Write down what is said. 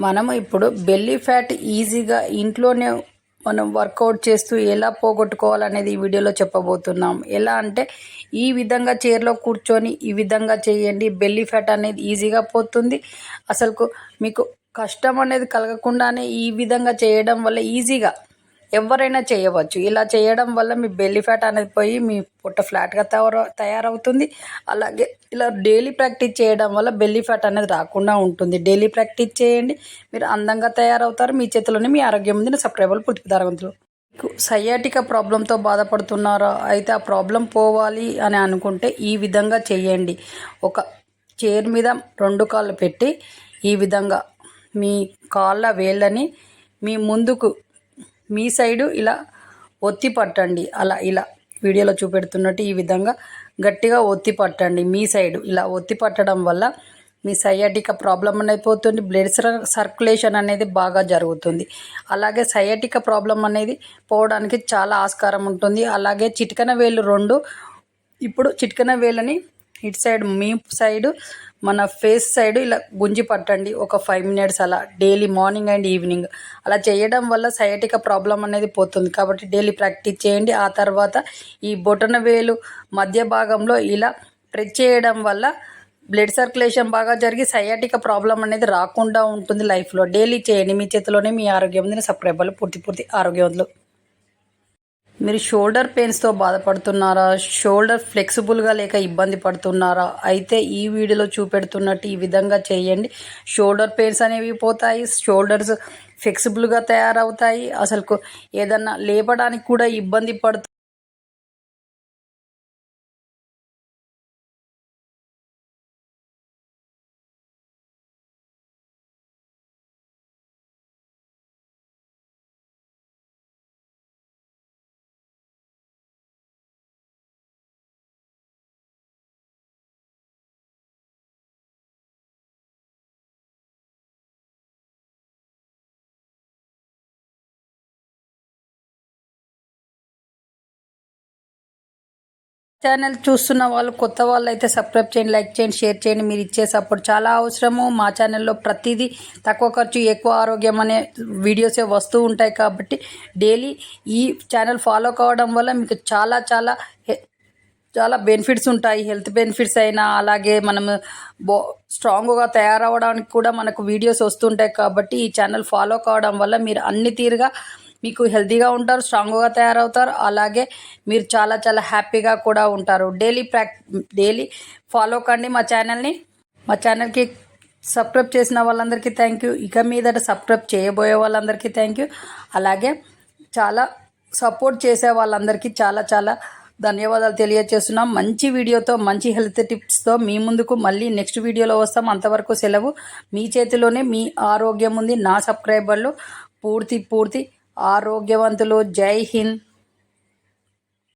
మనము ఇప్పుడు belly fat ఈజీగా ఇంట్లోనే మనం వర్కౌట్ చేస్తూ ఎలా పోగొట్టుకోవాలనేది ఈ వీడియోలో చెప్పబోతున్నాం. ఎలా అంటే ఈ విధంగా చైర్లో కూర్చొని ఈ విధంగా చేయండి, బెల్లీ ఫ్యాట్ అనేది ఈజీగా పోతుంది. అసలుకు మీకు కష్టం అనేది కలగకుండానే ఈ విధంగా చేయడం వల్ల ఈజీగా ఎవరైనా చేయవచ్చు. ఇలా చేయడం వల్ల మీ బెల్లీ ఫ్యాట్ అనేది పోయి మీ పొట్ట ఫ్లాట్గా తయారవుతుంది. అలాగే ఇలా డైలీ ప్రాక్టీస్ చేయడం వల్ల బెల్లీ ఫ్యాట్ అనేది రాకుండా ఉంటుంది. డైలీ ప్రాక్టీస్ చేయండి, మీరు అందంగా తయారవుతారు. మీ చేతిలోనే మీ ఆరోగ్యం ఉంది. సబ్స్క్రైబర్లు పుట్టుకుదారవంతులు. మీకు సయాటికా ప్రాబ్లంతో బాధపడుతున్నారా? అయితే ఆ ప్రాబ్లం పోవాలి అని అనుకుంటే ఈ విధంగా చేయండి. ఒక చైర్ మీద 2 కాళ్ళు పెట్టి ఈ విధంగా మీ కాళ్ళ వేళ్ళని మీ ముందుకు మీ సైడు ఇలా ఒత్తి పట్టండి. ఇలా వీడియోలో చూపెడుతున్నట్టు ఈ విధంగా గట్టిగా ఒత్తి పట్టండి. మీ సైడు ఇలా ఒత్తి పట్టడం వల్ల మీ సయాటికా ప్రాబ్లం అనేది పోతుంది. బ్లడ్ సర్క్యులేషన్ అనేది బాగా జరుగుతుంది. అలాగే సయాటికా ప్రాబ్లం అనేది పోవడానికి చాలా ఆస్కారం ఉంటుంది. అలాగే చిటికెన వేళ్ళు 2 ఇప్పుడు చిటికెన వేళ్ళని ఇటు సైడ్ మీ సైడు మన ఫేస్ సైడు ఇలా గుంజి పట్టండి. ఒక 5 మినిట్స్ అలా డైలీ మార్నింగ్ అండ్ ఈవినింగ్ అలా చేయడం వల్ల సయాటికా ప్రాబ్లం అనేది పోతుంది. కాబట్టి డైలీ ప్రాక్టీస్ చేయండి. ఆ తర్వాత ఈ బొటన వేలు మధ్య భాగంలో ఇలా ప్రెస్ చేయడం వల్ల బ్లడ్ సర్క్యులేషన్ బాగా జరిగి సయాటికా ప్రాబ్లం అనేది రాకుండా ఉంటుంది. లైఫ్లో డైలీ చేయండి. మీ చేతిలోనే మీ ఆరోగ్యం ఉంది. సబ్స్క్రైబర్లు పూర్తి ఆరోగ్యవంతులు. మీరు షోల్డర్ పెయిన్స్తో బాధపడుతున్నారా? షోల్డర్ ఫ్లెక్సిబుల్గా లేక ఇబ్బంది పడుతున్నారా? అయితే ఈ వీడియోలో చూపెడుతున్నట్టు ఈ విధంగా చేయండి. షోల్డర్ పెయిన్స్ అనేవి పోతాయి. షోల్డర్స్ ఫ్లెక్సిబుల్గా తయారవుతాయి. అసలు ఏదన్నా లేపడానికి కూడా ఇబ్బంది పడుతుంది. ఛానల్ చూస్తున్న వాళ్ళు కొత్త వాళ్ళు అయితే సబ్స్క్రైబ్ చేయండి, లైక్ చేయండి, షేర్ చేయండి. మీరు ఇచ్చే సపోర్ట్ చాలా అవసరము. మా ఛానల్లో ప్రతిదీ తక్కువ ఖర్చు ఎక్కువ ఆరోగ్యం అనే వీడియోసే వస్తూ ఉంటాయి. కాబట్టి డైలీ ఈ ఛానల్ ఫాలో కావడం వల్ల మీకు చాలా బెనిఫిట్స్ ఉంటాయి. హెల్త్ బెనిఫిట్స్ అయినా అలాగే మనము స్ట్రాంగ్గా తయారవడానికి కూడా మనకు వీడియోస్ వస్తుంటాయి. కాబట్టి ఈ ఛానల్ ఫాలో కావడం వల్ల మీరు అన్ని తీరుగా మీకు హెల్తీగా ఉంటారు, స్ట్రాంగ్గా తయారవుతారు. అలాగే మీరు చాలా హ్యాపీగా కూడా ఉంటారు. డైలీ ఫాలో కండి మా ఛానల్కి సబ్స్క్రైబ్ చేసిన వాళ్ళందరికీ థ్యాంక్ యూ. ఇక మీదట సబ్స్క్రైబ్ చేయబోయే వాళ్ళందరికీ థ్యాంక్ యూ. అలాగే చాలా సపోర్ట్ చేసే వాళ్ళందరికీ చాలా ధన్యవాదాలు తెలియజేస్తున్నాం. మంచి వీడియోతో మంచి హెల్త్ టిప్స్తో మీ ముందుకు మళ్ళీ నెక్స్ట్ వీడియోలో వస్తాం. అంతవరకు సెలవు. మీ చేతిలోనే మీ ఆరోగ్యం ఉంది. నా సబ్స్క్రైబర్లు పూర్తి ఆరోగ్యవంతులు. జై హింద్.